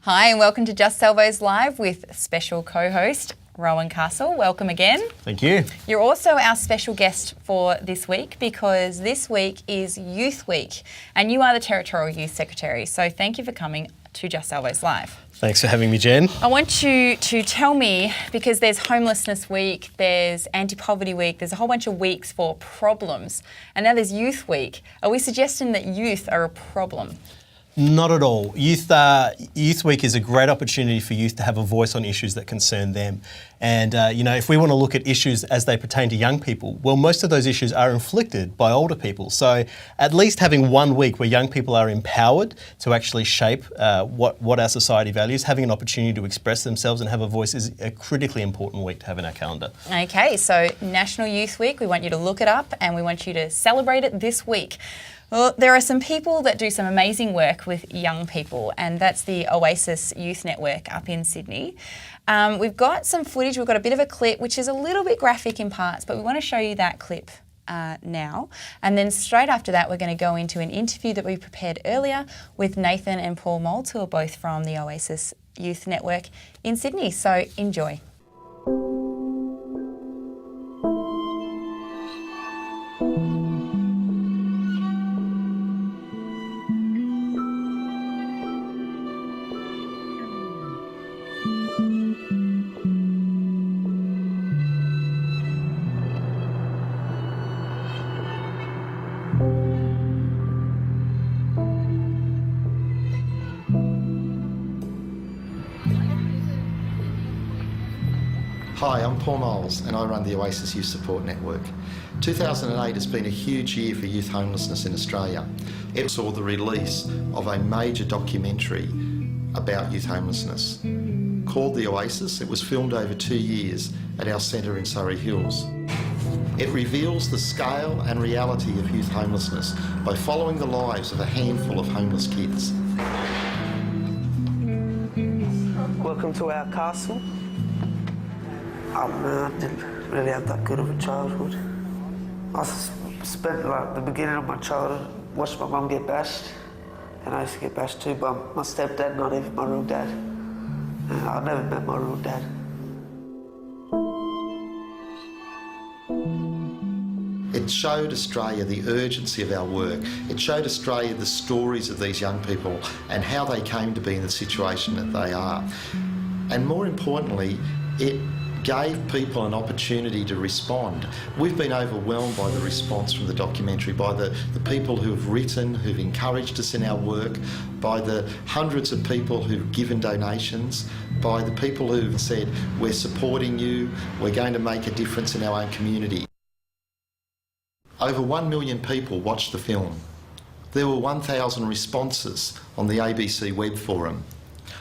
Hi and welcome to Just Salvos Live with special co-host Rowan Castle. Welcome again. Thank you. You're also our special guest for this week because this week is Youth Week and you are the Territorial Youth Secretary. So thank you for coming to Just Salvos Live. Thanks for having me, Jen. I want you to tell me, because there's Homelessness Week, there's Anti-Poverty Week, there's a whole bunch of weeks for problems, and now there's Youth Week. Are we suggesting that youth are a problem? Not at all. Youth Week is a great opportunity for youth to have a voice on issues that concern them. And, if we want to look at issues as they pertain to young people, well, most of those issues are inflicted by older people. So at least having 1 week where young people are empowered to actually shape what our society values, having an opportunity to express themselves and have a voice is a critically important week to have in our calendar. Okay, so National Youth Week, we want you to look it up and we want you to celebrate it this week. Well, there are some people that do some amazing work with young people, and that's the Oasis Youth Network up in Sydney. We've got some footage, we've got a bit of a clip, which is a little bit graphic in parts, but we want to show you that clip now. And then straight after that, we're going to go into an interview that we prepared earlier with Nathan and Paul Moulds, who are both from the Oasis Youth Network in Sydney. So enjoy. Hi, I'm Paul Moulds and I run the Oasis Youth Support Network. 2008 has been a huge year for youth homelessness in Australia. It saw the release of a major documentary about youth homelessness. Called The Oasis, it was filmed over 2 years at our centre in Surrey Hills. It reveals the scale and reality of youth homelessness by following the lives of a handful of homeless kids. Welcome to our castle. I didn't really have that good of a childhood. I spent the beginning of my childhood watching my mum get bashed, and I used to get bashed too by my stepdad, not even my real dad. And I never met my real dad. It showed Australia the urgency of our work. It showed Australia the stories of these young people and how they came to be in the situation that they are. And more importantly, it gave people an opportunity to respond. We've been overwhelmed by the response from the documentary, by the people who have written, who've encouraged us in our work, by the hundreds of people who've given donations, by the people who've said, we're supporting you, we're going to make a difference in our own community. Over 1 million people watched the film. There were 1,000 responses on the ABC web forum.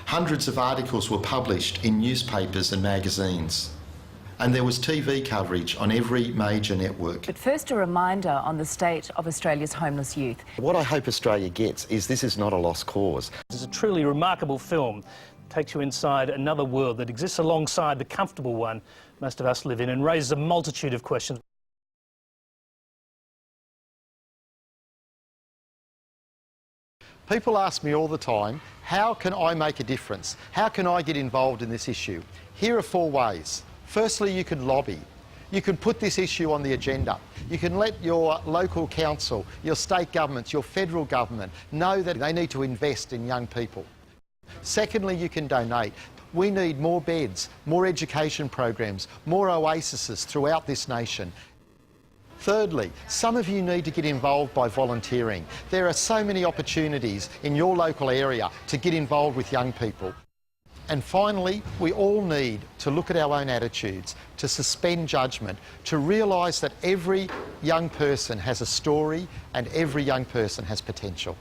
Hundreds of articles were published in newspapers and magazines. And there was TV coverage on every major network. But first, a reminder on the state of Australia's homeless youth. What I hope Australia gets is this is not a lost cause. It's a truly remarkable film. It takes you inside another world that exists alongside the comfortable one most of us live in and raises a multitude of questions. People ask me all the time, how can I make a difference? How can I get involved in this issue? Here are 4 ways. Firstly, you can lobby. You can put this issue on the agenda. You can let your local council, your state governments, your federal government know that they need to invest in young people. Secondly, you can donate. We need more beds, more education programs, more oases throughout this nation. Thirdly, some of you need to get involved by volunteering. There are so many opportunities in your local area to get involved with young people. And finally, we all need to look at our own attitudes, to suspend judgment, to realise that every young person has a story and every young person has potential.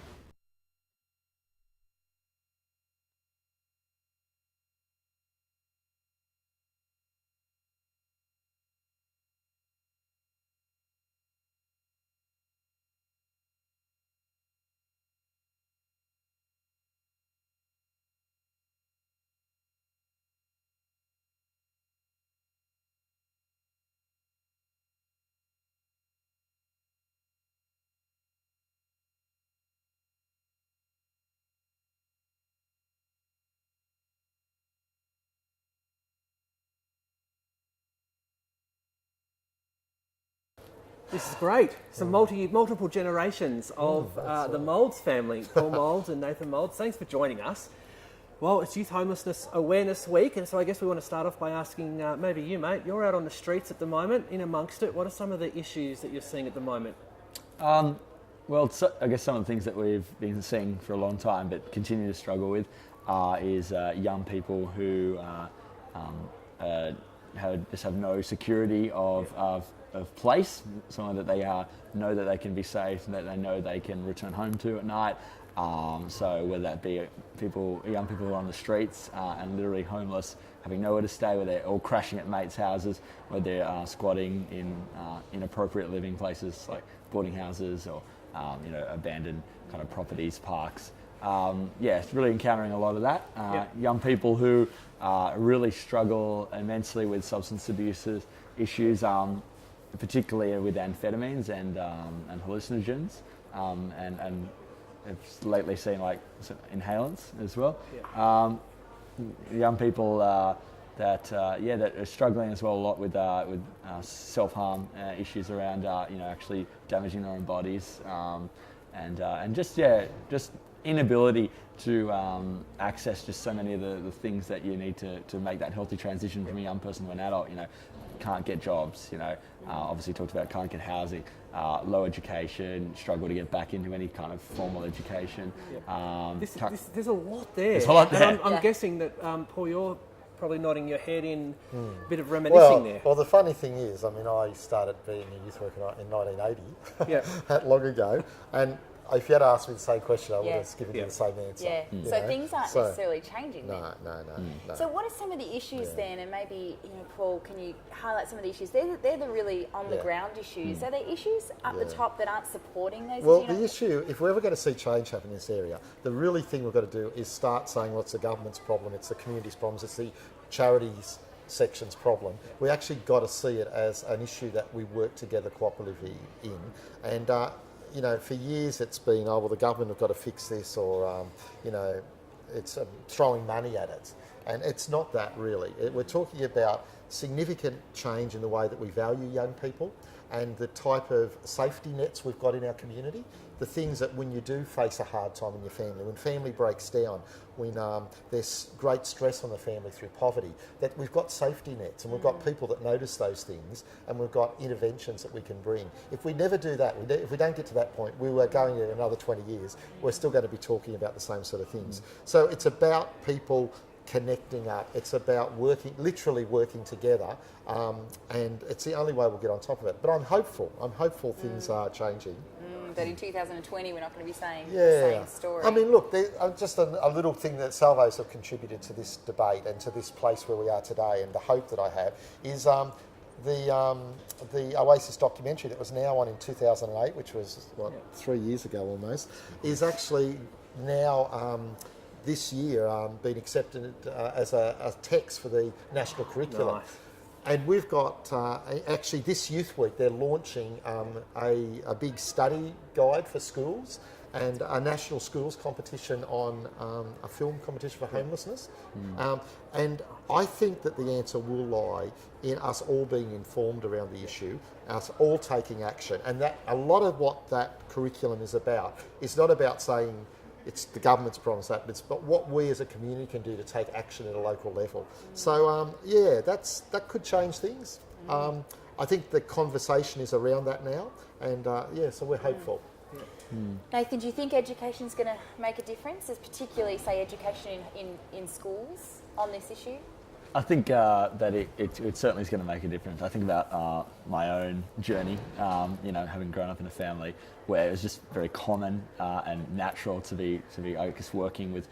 This is great. Some multiple generations of the Moulds family, Paul Moulds and Nathan Moulds. Thanks for joining us. Well, it's Youth Homelessness Awareness Week, and so I guess we want to start off by asking maybe you, mate, you're out on the streets at the moment, in amongst it. What are some of the issues that you're seeing at the moment? Well, I guess some of the things that we've been seeing for a long time but continue to struggle with is young people who just have no security of place, somewhere that they know that they can be safe and that they know they can return home to at night. So whether that be young people who are on the streets and literally homeless, having nowhere to stay, where they're all crashing at mates' houses, where they're squatting in inappropriate living places like boarding houses or abandoned kind of properties, parks. It's really encountering a lot of that. Young people who really struggle immensely with substance abuse issues, particularly with amphetamines and hallucinogens, and I've lately seen like some inhalants as well. Young people that are struggling as well a lot with self-harm issues around actually damaging their own bodies, and just inability to access just so many of the things that you need to make that healthy transition from a young person to an adult. Can't get jobs, obviously talked about can't get housing, low education, struggle to get back into any kind of formal education. There's a lot there. There's a lot there. And I'm guessing that, Paul, you're probably nodding your head in a bit of reminiscing there. Well, the funny thing is, I started being a youth worker in 1980, that long ago, and if you had asked me the same question, I would have given you the same answer. So things aren't necessarily changing. No. So what are some of the issues then? And maybe, Paul, can you highlight some of the issues? They're the really on the ground issues. Are there issues up the top that aren't supporting those? Well, the issue, if we're ever going to see change happen in this area, the really thing we've got to do is start saying, well, it's the government's problem, it's the community's problems, it's the charities section's problem. We actually got to see it as an issue that we work together cooperatively in. And for years it's been, the government have got to fix this, or, it's throwing money at it. And it's not that really. We're talking about significant change in the way that we value young people and the type of safety nets we've got in our community. The things that when you do face a hard time in your family, when family breaks down, when there's great stress on the family through poverty, that we've got safety nets and we've got people that notice those things, and we've got interventions that we can bring. If we never do that, if we don't get to that point, we were going in another 20 years, we're still going to be talking about the same sort of things. So it's about people connecting up. It's about literally working together, and it's the only way we'll get on top of it. But I'm hopeful. Things are changing. That in 2020 we're not going to be saying the same story. Look, just a little thing that Salvos have contributed to this debate and to this place where we are today, and the hope that I have is the Oasis documentary that was now on in 2008, which was 3 years ago almost, is actually now this year been accepted as a text for the national curriculum. Nice. And we've got, actually this Youth Week, they're launching a big study guide for schools and a national schools competition on a film competition for homelessness. And I think that the answer will lie in us all being informed around the issue, us all taking action. And that a lot of what that curriculum is about is not about saying it's the government's problem, but what we as a community can do to take action at a local level. So that could change things. I think the conversation is around that now, and so we're hopeful. Nathan, do you think education is going to make a difference, as particularly, say, education in schools on this issue? I think that it certainly is going to make a difference. I think about my own journey, having grown up in a family where it was just very common and natural to be I guess, working with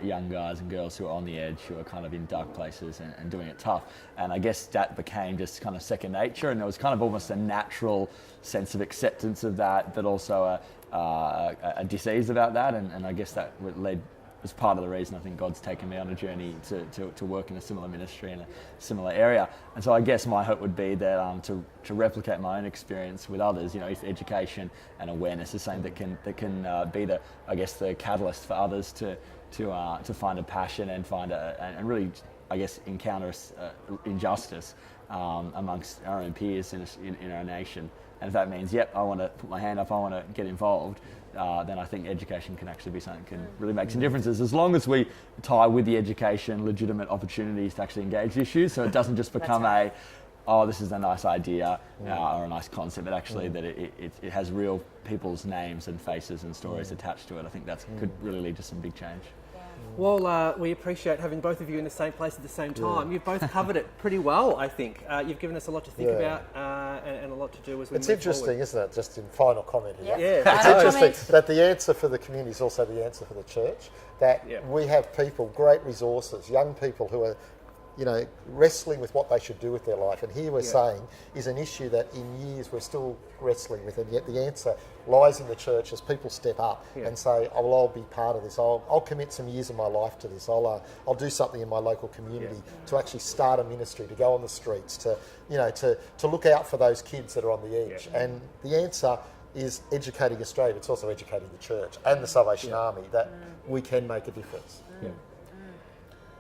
young guys and girls who are on the edge, who are kind of in dark places and doing it tough. And I guess that became just kind of second nature, and there was kind of almost a natural sense of acceptance of that, but also a disease about that. And I guess that was part of the reason I think God's taken me on a journey to work in a similar ministry in a similar area. And so I guess my hope would be that to replicate my own experience with others, if education and awareness is something that can be the catalyst for others to find a passion and and really, I guess, encounter injustice amongst our own peers in our nation. And if that means, yep, I want to put my hand up, I want to get involved, then I think education can actually be something that can really make some differences, as long as we tie with the education legitimate opportunities to actually engage the issues, so it doesn't just become oh, this is a nice idea or a nice concept, but actually that it has real people's names and faces and stories attached to it. I think that could really lead to some big change. Well, we appreciate having both of you in the same place at the same time. You've both covered it pretty well, I think. You've given us a lot to think about and a lot to do as we move It's interesting, forward. isn't it? Just in final comment here. Yeah. It's interesting that the answer for the community is also the answer for the church. That we have people, great resources, young people who are, wrestling with what they should do with their life. And here we're saying is an issue that in years we're still wrestling with, and yet the answer lies in the church as people step up and say, oh, well, I'll be part of this. I'll commit some years of my life to this. I'll do something in my local community to actually start a ministry, to go on the streets, to look out for those kids that are on the edge. And the answer is educating Australia. It's also educating the church and the Salvation Army that we can make a difference.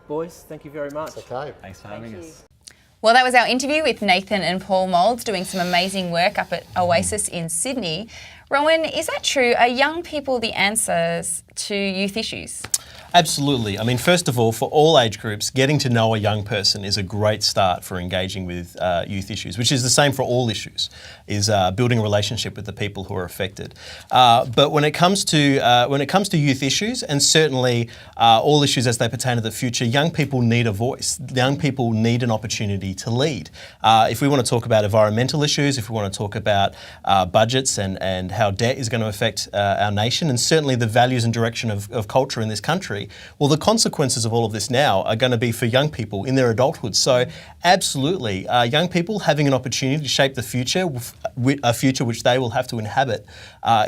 Boys, thank you very much. It's okay. Thanks for having us. Well, that was our interview with Nathan and Paul Moulds doing some amazing work up at Oasis in Sydney. Rowan, is that true? Are young people the answers to youth issues? Absolutely. I mean, first of all, for all age groups, getting to know a young person is a great start for engaging with youth issues, which is the same for all issues, is building a relationship with the people who are affected. But when it comes to youth issues, and certainly all issues as they pertain to the future, young people need a voice. Young people need an opportunity to lead. If we want to talk about environmental issues, if we want to talk about budgets and how debt is going to affect our nation, and certainly the values and direction of culture in this country, well, the consequences of all of this now are going to be for young people in their adulthood. So absolutely, young people having an opportunity to shape the future, a future which they will have to inhabit,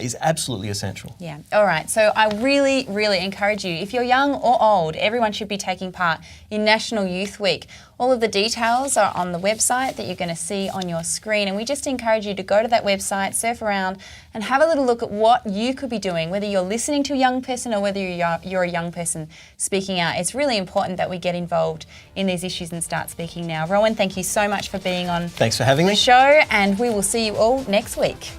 is absolutely essential. Yeah. All right. So I really, really encourage you, if you're young or old, everyone should be taking part in National Youth Week. All of the details are on the website that you're going to see on your screen, and we just encourage you to go to that website, surf around and have a little look at what you could be doing, whether you're listening to a young person or whether you're a young person speaking out. It's really important that we get involved in these issues and start speaking now. Rowan, thank you so much for being on Thanks for having me. the show, and we will see you all next week.